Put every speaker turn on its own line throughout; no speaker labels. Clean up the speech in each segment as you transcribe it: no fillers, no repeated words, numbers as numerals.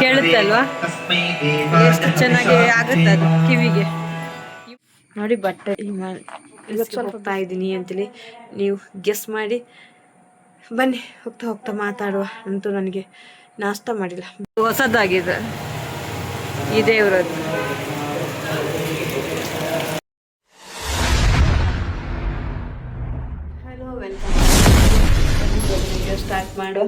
ಕೇಳುತ್ತಲ್ವಾ, ಎಷ್ಟು ಚೆನ್ನಾಗಿ ಆಗುತ್ತೆ ಅದು ಕಿವಿಗೆ. ನೋಡಿ ಬಟ್ಟೆ ಇವತ್ತು ಸ್ವಲ್ಪ ಹೋಗ್ತಾ ಇದ್ದೀನಿ ಅಂತೇಳಿ ನೀವು ಗೆಸ್ ಮಾಡಿ ಬನ್ನಿ. ಹೋಗ್ತಾ ಹೋಗ್ತಾ ಮಾತಾಡುವ. ಅಂತೂ ನನಗೆ ನಾಷ್ಟ ಮಾಡಿಲ್ಲ, ಹೊಸದಾಗಿದೆ ಇದೇ ಇವ್ರದ್ದು. Hello, welcome. ಸ್ಟಾರ್ಟ್ ಮಾಡುವ.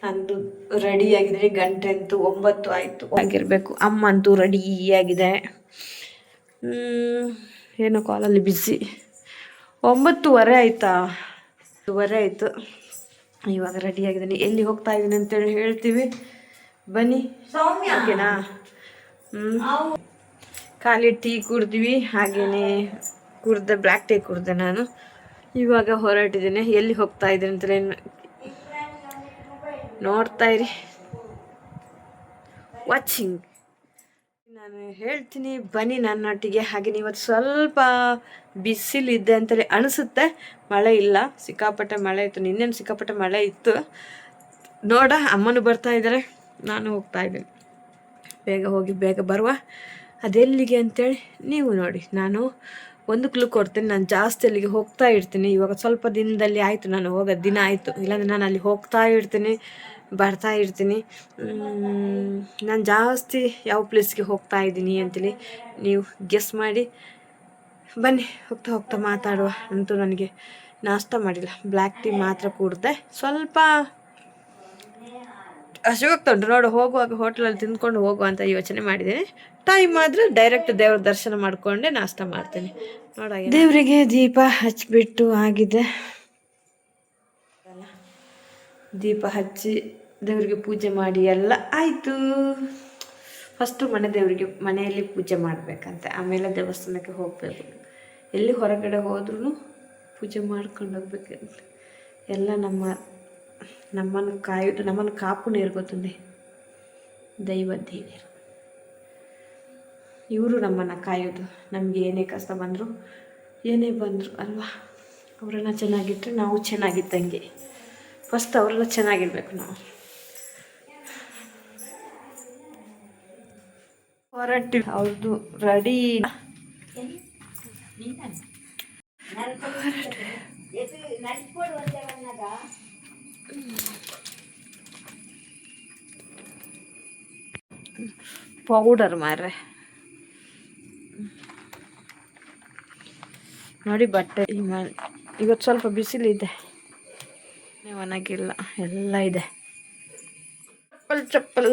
ನಂದು ರೆಡಿ ಆಗಿದೆ. ಗಂಟೆ ಅಂತೂ 9 ಆಯಿತು ಆಗಿರಬೇಕು. ಅಮ್ಮ ಅಂತೂ ರೆಡಿಯಾಗಿದೆ. ಏನೋ ಕಾಲಲ್ಲಿ ಬಿಸಿ. 9:15 ಆಯಿತಾ? 9:15 ಆಯಿತು. ಇವಾಗ ರೆಡಿಯಾಗಿದ್ದೀನಿ. ಎಲ್ಲಿ ಹೋಗ್ತಾ ಇದ್ದೀನಿ ಅಂತೇಳಿ ಹೇಳ್ತೀವಿ, ಬನ್ನಿ. ಓಕೆನಾ? ಖಾಲಿ ಟೀ ಕುಡ್ದ್ವಿ, ಹಾಗೆಯೇ ಕುಡ್ದೆ, ಬ್ಲ್ಯಾಕ್ ಟೀ ಕುಡ್ದೆ ನಾನು. ಇವಾಗ ಹೊರಟಿದ್ದೀನಿ. ಎಲ್ಲಿ ಹೋಗ್ತಾ ಇದ್ದೀನಿ ಅಂತಲೇ ನೋಡ್ತಾ ಇರಿ, ವಾಚಿಂಗ್. ನಾನು ಹೇಳ್ತೀನಿ ಬನ್ನಿ ನನ್ನೊಟ್ಟಿಗೆ. ಹಾಗೆ ಇವತ್ತು ಸ್ವಲ್ಪ ಬಿಸಿಲಿದೆ ಅಂತೇಳಿ ಅನಿಸುತ್ತೆ. ಮಳೆ ಇಲ್ಲ, ಸಿಕ್ಕಾಪಟ್ಟೆ ಮಳೆ ಇತ್ತು. ನಿನ್ನೇನು ಸಿಕ್ಕಾಪಟ್ಟೆ ಮಳೆ ಇತ್ತು. ನೋಡ, ಅಮ್ಮನೂ ಬರ್ತಾ ಇದ್ದಾರೆ, ನಾನು ಹೋಗ್ತಾ ಇದ್ದೀನಿ. ಬೇಗ ಹೋಗಿ ಬೇಗ ಬರುವ. ಅದೆಲ್ಲಿಗೆ ಅಂತೇಳಿ ನೀವು ನೋಡಿ. ನಾನು ಒಂದು ಕ್ಲೂ ಕೊಡ್ತೀನಿ. ನಾನು ಜಾಸ್ತಿ ಅಲ್ಲಿಗೆ ಹೋಗ್ತಾ ಇರ್ತೀನಿ. ಇವಾಗ ಸ್ವಲ್ಪ ದಿನದಲ್ಲಿ ಆಯಿತು, ನಾನು ಹೋಗೋದು ದಿನ ಆಯಿತು. ಇಲ್ಲಾಂದರೆ ನಾನು ಅಲ್ಲಿ ಹೋಗ್ತಾ ಇರ್ತೀನಿ, ಬರ್ತಾ ಇರ್ತೀನಿ. ನಾನು ಜಾಸ್ತಿ ಯಾವ ಪ್ಲೇಸ್ಗೆ ಹೋಗ್ತಾ ಇದ್ದೀನಿ ಅಂತೇಳಿ ನೀವು ಗೆಸ್ ಮಾಡಿ ಬನ್ನಿ. ಹೋಗ್ತಾ ಹೋಗ್ತಾ ಮಾತಾಡುವ. ಅಂತೂ ನನಗೆ ನಾಷ್ಟ ಮಾಡಿಲ್ಲ, ಬ್ಲ್ಯಾಕ್ ಟೀ ಮಾತ್ರ ಕುಡ್ದೆ. ಸ್ವಲ್ಪ ಹಸಿವಾಗ್ತಾ ಉಂಟು. ನೋಡು, ಹೋಗುವಾಗ ಹೋಟ್ಲಲ್ಲಿ ತಿಂದ್ಕೊಂಡು ಹೋಗುವ ಅಂತ ಯೋಚನೆ ಮಾಡಿದ್ದೀನಿ. ಟೈಮ್ ಆದರೆ ಡೈರೆಕ್ಟ್ ದೇವ್ರ ದರ್ಶನ ಮಾಡಿಕೊಂಡೆ ನಾಷ್ಟ ಮಾಡ್ತೀನಿ. ನೋಡ, ದೇವರಿಗೆ ದೀಪ ಹಚ್ಚಿಬಿಟ್ಟು ಆಗಿದೆ. ದೀಪ ಹಚ್ಚಿ ದೇವರಿಗೆ ಪೂಜೆ ಮಾಡಿ ಎಲ್ಲ ಆಯಿತು. ಫಸ್ಟು ಮನೆಯಲ್ಲಿ ಪೂಜೆ ಮಾಡಬೇಕಂತೆ, ಆಮೇಲೆ ದೇವಸ್ಥಾನಕ್ಕೆ ಹೋಗಬೇಕು. ಎಲ್ಲಿ ಹೊರಗಡೆ ಹೋದ್ರೂ ಪೂಜೆ ಮಾಡ್ಕೊಂಡು ಹೋಗ್ಬೇಕಂತ. ಎಲ್ಲ ನಮ್ಮನ್ನು ಕಾಪು ನೀರ್ಗೊತ್ತಂದೆ ದೈವ ದೇವಿಯರು. ಇವರು ನಮ್ಮನ್ನು ಕಾಯೋದು. ನಮಗೆ ಏನೇ ಕಷ್ಟ ಬಂದರು, ಏನೇ ಬಂದರು ಅಲ್ವಾ, ಅವರೆಲ್ಲ ಚೆನ್ನಾಗಿಟ್ಟರೆ ನಾವು ಚೆನ್ನಾಗಿದ್ದಂಗೆ. ಫಸ್ಟ್ ಅವರೆಲ್ಲ ಚೆನ್ನಾಗಿರ್ಬೇಕು. ನಾವು ಹೊರಟಿವಿ. ಅವ್ರದ್ದು ರೆಡಿ. ಪೌಡರ್ ಮಾರ್ರೆ ನೋಡಿ. ಬಟ್ಟೆ ಇವತ್ತು ಸ್ವಲ್ಪ ಬಿಸಿಲಿದೆ, ಒಣಗಿಲ್ಲ, ಎಲ್ಲ ಇದೆ. ಚಪ್ಪಲ್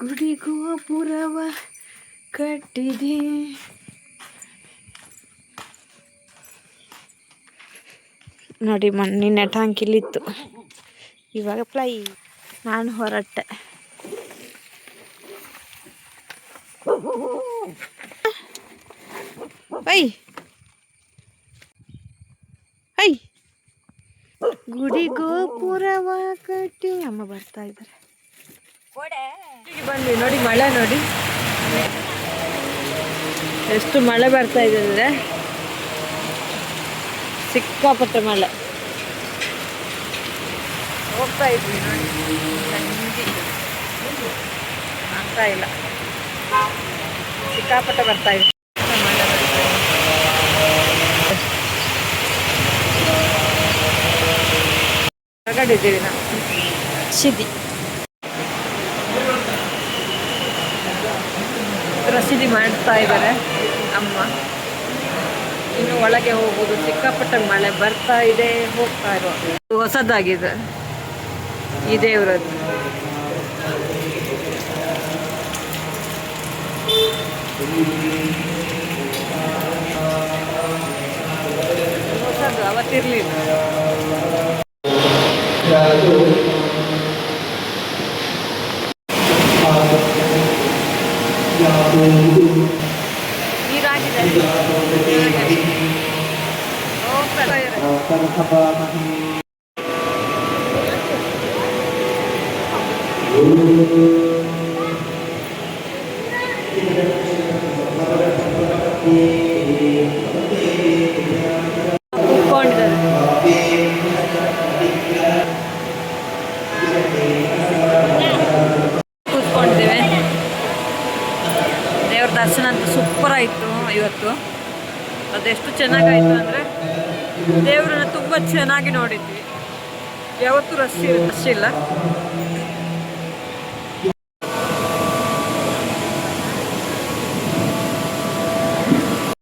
ಗುಡಿ ಗೋಪುರವ ಕಟ್ಟಿದೆ. ನೋಡಿ, ಮಣ್ಣಿನ ಟಾಂಕಿಲಿತ್ತು, ಇವಾಗ ಫ್ಲೈ. ನಾನು ಹೊರಟೆ. ಗುಡಿ ಗೋಪುರವ ಕಟ್ಟಿ ಅಮ್ಮ ಬರ್ತಾ ಇದ್ದಾರೆ. ಬನ್ನಿ ನೋಡಿ, ಮಳೆ ನೋಡಿ, ಎಷ್ಟು ಮಳೆ ಬರ್ತಾ ಇದೆ ಅಂದರೆ ಸಿಕ್ಕಾಪಟ್ಟೆ ಮಳೆ. ಹೋಗ್ತಾ ಇದ್ವಿ ನೋಡಿ, ಆಗ್ತಾ ಇಲ್ಲ, ಸಿಕ್ಕಾಪಟ್ಟೆ ಬರ್ತಾ ಇದೆ. ಹೊರಗಡಿದ್ದೀವಿ ನಾವು. ರಸೀದಿ ಮಾಡ್ತಾ ಇದ್ದಾರೆ ಅಮ್ಮ. ಇನ್ನು ಒಳಗೆ ಹೋಗೋದು. ಸಿಕ್ಕಾಪಟ್ಟೆ ಮಳೆ ಬರ್ತಾ ಇದೆ, ಹೋಗ್ತಾ ಇರೋ. ಹೊಸದಾಗಿದೆ ಇದೇ ಇವ್ರದ್ದು. ಹೊಸದು, ಅವತ್ತಿರ್ಲಿಲ್ಲ. ನೀರಾಗಿದೆ. ಕೂತ್ಕೊಂಡಿದ್ದೇವೆ. ದೇವ್ರ ದರ್ಶನ ಅಂತೂ ಸೂಪರ್ ಆಯಿತು ಇವತ್ತು. ಅದೆಷ್ಟು ಚೆನ್ನಾಗಾಯಿತು ಅಂದರೆ ದೇವರನ್ನ ತುಂಬ ಚೆನ್ನಾಗಿ ನೋಡಿದ್ವಿ. ಯಾವತ್ತೂ ರಶ್ ಇಲ್ಲ.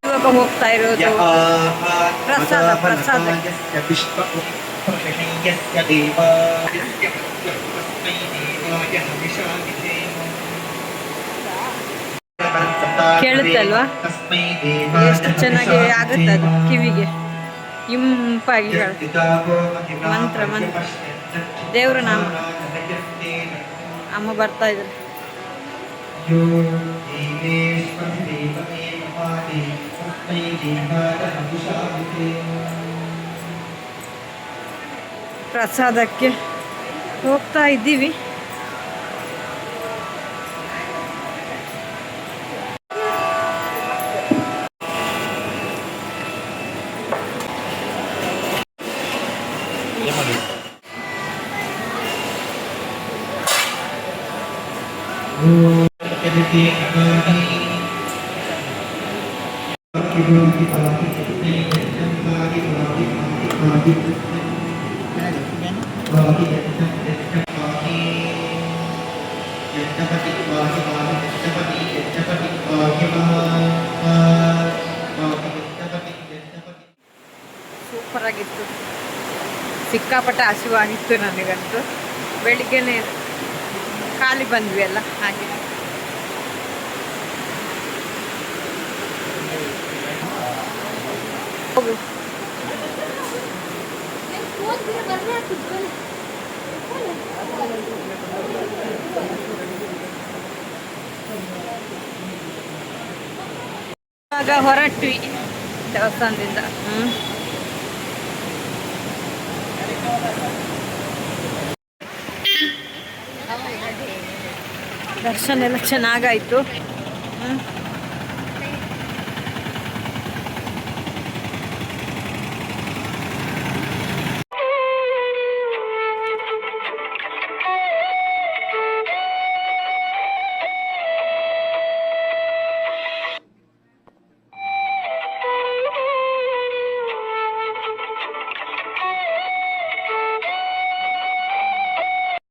ಇವಾಗ ಹೋಗ್ತಾ ಇರೋದು ಪ್ರಸಾದ. ಕೇಳುತ್ತಲ್ವಾ ಎಷ್ಟು ಚೆನ್ನಾಗಿ ಆಗುತ್ತೆ ಅದು ಕಿವಿಗೆ ಇಂಪಾಗಿ ಮಂತ್ರ ದೇವರ ನಾಮ. ಅಮ್ಮ ಬರ್ತಾ ಇದ್ರು. ಪ್ರಸಾದಕ್ಕೆ ಹೋಗ್ತಾ ಇದ್ದೀವಿ. ಸೂಪರ್ ಆಗಿತ್ತು. ಸಿಕ್ಕಾಪಟ್ಟೆ ಹಸಿವಾಗಿತ್ತು ನನಗಂತೂ. ಬೆಳಿಗ್ಗೆನೆ ಖಾಲಿ ಬಂದ್ವಿ ಅಲ್ಲ, ಹಾಗೆ ಹೋಗು. ಇವಾಗ ಹೊರಟ್ವಿ ದೇವಸ್ಥಾನದಿಂದ. ದರ್ಶನ ಎಲ್ಲ ಚೆನ್ನಾಗಾಯ್ತು.